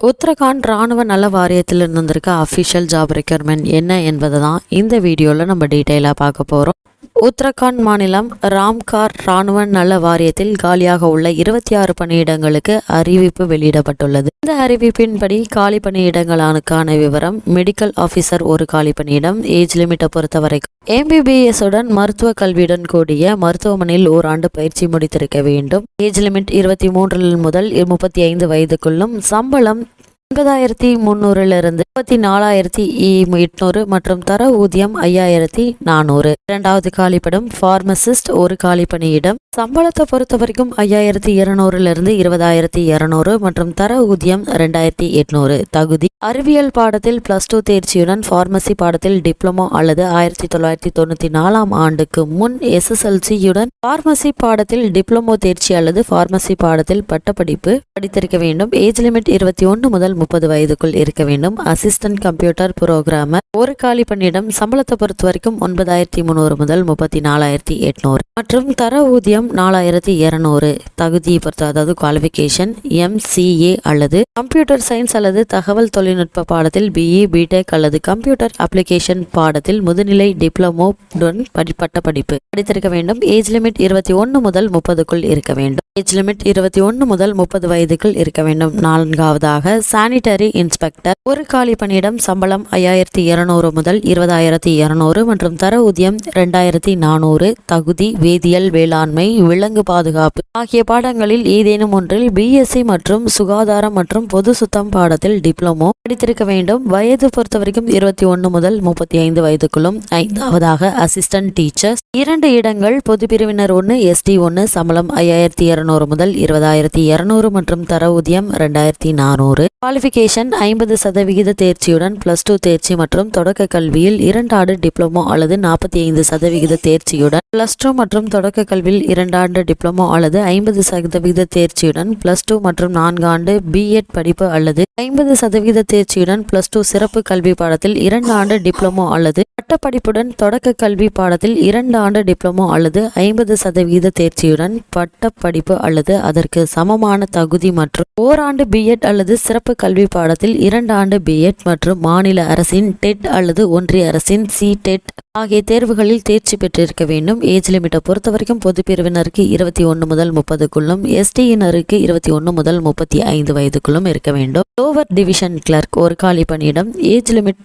உத்தரகாண்ட் ராணுவ நல வாரியத்திலிருந்து வந்திருக்க அஃபிஷியல் ஜாப் ரெக்யர்மெண்ட் என்ன என்பதை தான் இந்த வீடியோவில் நம்ம டீட்டெயிலாக பார்க்க போகிறோம். உத்தரகாண்ட் மாநிலம் ராம்கார் ராணுவ நல வாரியத்தில் காலியாக உள்ள 26 பணியிடங்களுக்கு அறிவிப்பு வெளியிடப்பட்டுள்ளது. இந்த அறிவிப்பின்படி காலி பணியிடங்களுக்கான விவரம்: மெடிக்கல் ஆஃபீஸர் ஒரு காலி பணியிடம். ஏஜ் லிமிட்டை பொறுத்தவரைக்கும் MBBS உடன் மருத்துவ கல்வியுடன் கூடிய மருத்துவமனையில் ஓராண்டு பயிற்சி முடித்திருக்க வேண்டும். ஏஜ் லிமிட் 23 முதல் 35 வயதுக்குள்ளும். சம்பளம் 9,300 34,800 மற்றும் தர ஊதியம் 5,400. இரண்டாவது காலிப்படம் பார்மசிஸ்ட் ஒரு காலி பணியிடம். சம்பளத்தை பொறுத்த வரைக்கும் 5,200 20,200 மற்றும் தர ஊதியம் 2,800. தகுதி: அறிவியல் பாடத்தில் +2 தேர்ச்சியுடன் பார்மசி பாடத்தில் டிப்ளமோ அல்லது 1994 ஆண்டுக்கு முன் SSLC-யுடன் பார்மசி பாடத்தில் டிப்ளமோ தேர்ச்சி அல்லது பார்மசி பாடத்தில் பட்டப்படிப்பு படித்திருக்க வேண்டும். ஏஜ் லிமிட் 21 முதல் 30 வயதுக்குள் இருக்க வேண்டும். அசிஸ்டன்ட் கம்ப்யூட்டர் புரோகிராமர் ஒரு காலி பணியிடம். சம்பளத்தை பொறுத்த வரைக்கும் 9,300 முதல் 34,800 மற்றும் தர ஊதியம் 4,200. தகுதியை பொறுத்த அதாவது குவாலிஃபிகேஷன் MCA அல்லது கம்ப்யூட்டர் சயின்ஸ் அல்லது தகவல் தொழில்நுட்ப பாடத்தில் BE BTech அல்லது கம்ப்யூட்டர் அப்ளிகேஷன் பாடத்தில் முதுநிலை டிப்ளமோ பட்ட படிப்பு படித்திருக்க வேண்டும். ஏஜ் லிமிட் 21 முதல் 30க்குள் இருக்க வேண்டும். ஏஜ் லிமிட் 21 முதல் 30 வயதுக்குள் இருக்க வேண்டும். நான்காவதாக சானிட்டரி இன்ஸ்பெக்டர் ஒரு காலி பணியிடம். சம்பளம் 5,200 முதல் 20,200 மற்றும் தர ஊதியம் 2,400. தகுதி: வேதியியல், வேளாண்மை, விலங்கு பாதுகாப்பு ஆகிய பாடங்களில் ஏதேனும் ஒன்றில் BSc மற்றும் சுகாதாரம் மற்றும் பொது சுத்தம் பாடத்தில் டிப்ளமோ படித்திருக்க வேண்டும். வயது பொறுத்த வரைக்கும் 21 முதல் 35 வயதுக்குள்ளும். ஐந்தாவதாக அசிஸ்டன்ட் டீச்சர்ஸ் 2 இடங்கள். பொது பிரிவினர் 1 SD 1. சம்பளம் 5,200 முதல் 20,200 மற்றும் தர ஊதியம் 2,400. குவாலிஃபிகேஷன் 50% தேர்ச்சியுடன் +2 தேர்ச்சி மற்றும் தொடக்க கல்வியில் 2 ஆண்டு டிப்ளமோ அல்லது 45% தேர்ச்சியுடன் +2 மற்றும் தொடக்க கல்வியில் 2 ஆண்டு டிப்ளமோ அல்லது 50% தேர்ச்சியுடன் +2 மற்றும் 4 ஆண்டு B.Ed படிப்பு அல்லது 50% தேர்ச்சியுடன் +2 சிறப்பு கல்வி பாடத்தில் 2 ஆண்டு டிப்ளமோ அல்லது பட்டப்படிப்புடன் தொடக்க கல்வி பாடத்தில் 2 ஆண்டு டிப்ளமோ அல்லது 50% தேர்ச்சியுடன் பட்டப்படிப்பு அல்லது அதற்கு சமமான தகுதி மற்றும் ஓராண்டு B.Ed அல்லது சிறப்பு கல்வி பாடத்தில் 2 ஆண்டு B.Ed மற்றும் மாநில அரசின் TET அல்லது ஒன்றிய அரசின் CTET ஆகிய தேர்வுகளில் தேர்ச்சி பெற்றிருக்க வேண்டும். ஏஜ் லிமிட்டை பொறுத்த வரைக்கும் பொது பிரிவினருக்கு 21 முதல் 30க்குள்ளும், ST-யினருக்கு 21 முதல் 35 வயதுக்குள்ளும் இருக்க வேண்டும். லோவர் டிவிஷன் கிளர்க் ஒரு காலி பணியிடம். ஏஜ் லிமிட்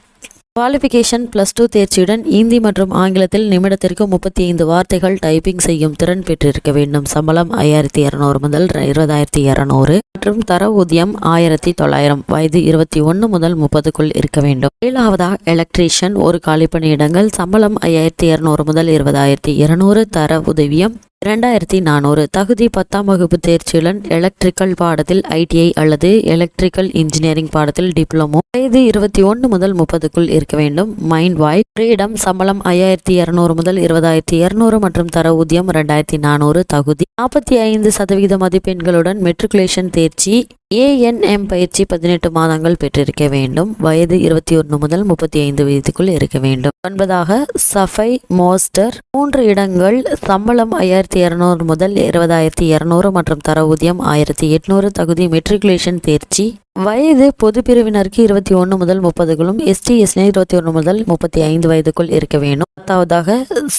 குவாலிஃபிகேஷன் +2 தேர்ச்சியுடன் இந்தி மற்றும் ஆங்கிலத்தில் நிமிடத்திற்கு 35 வார்த்தைகள் டைப்பிங் செய்யும் திறன் பெற்றிருக்க வேண்டும். சம்பளம் 5,200 முதல் 20,200 மற்றும் தர ஊதியம் 1,900. வயது 21 முதல் 30க்குள் இருக்க வேண்டும். ஏழாவதாக எலக்ட்ரீஷியன் ஒரு காலி பணியிடங்கள். சம்பளம் 5,200 முதல் 20,200. தர ஊதியம் 2,400. தகுதி 10ஆம் வகுப்பு தேர்ச்சியுடன் எலக்ட்ரிக்கல் பாடத்தில் ITI அல்லது எலக்ட்ரிக்கல் இன்ஜினியரிங் பாடத்தில் டிப்ளமோ. வயது 21 முதல் 30க்குள் இருக்க வேண்டும். மைண்ட் வாய் இடம். சம்பளம் 5,200 முதல் 20,200 மற்றும் தர ஊதியம் 2,400. தகுதி 45% மதிப்பெண்களுடன் மெட்ரிகுலேஷன் தேர்ச்சி ANM பயிற்சி 18 மாதங்கள் பெற்றிருக்க வேண்டும். வயது 21 முதல் 35 வயதுக்குள் இருக்க வேண்டும். 9ஆக சஃபை மோஸ்டர் 3 இடங்கள். சம்பளம் 5,200 முதல் 20,200 மற்றும் தர ஊதியம் 1,800. தகுதி மெட்ரிகுலேஷன் தேர்ச்சி. வயது பொது பிரிவினருக்கு 21 முதல் 30க்குள்ளும், ST/SC 21 முதல் 35 வயதுக்குள் இருக்க வேண்டும். 10ஆவதாக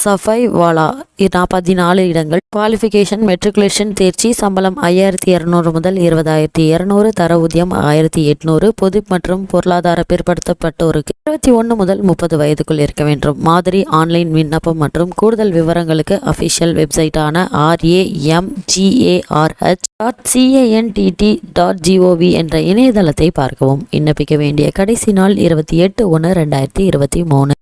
சஃபை வாலா 14 இடங்கள். குவாலிஃபிகேஷன் மெட்ரிகுலேஷன் தேர்ச்சி. சம்பளம் 5,200 முதல் 20,200. தர ஊதியம் 1,800. பொது மற்றும் பொருளாதார பிற்படுத்தப்பட்டோருக்கு 21 முதல் 30 வயதுக்குள் இருக்க வேண்டும். மாதிரி ஆன்லைன் விண்ணப்பம் மற்றும் கூடுதல் விவரங்களுக்கு அபிஷியல் வெப்சைட்டான ramgarh.canttt.gov என்ற இணையதளத்தை பார்க்கவும். விண்ணப்பிக்க வேண்டிய கடைசி நாள் 28/1/2023.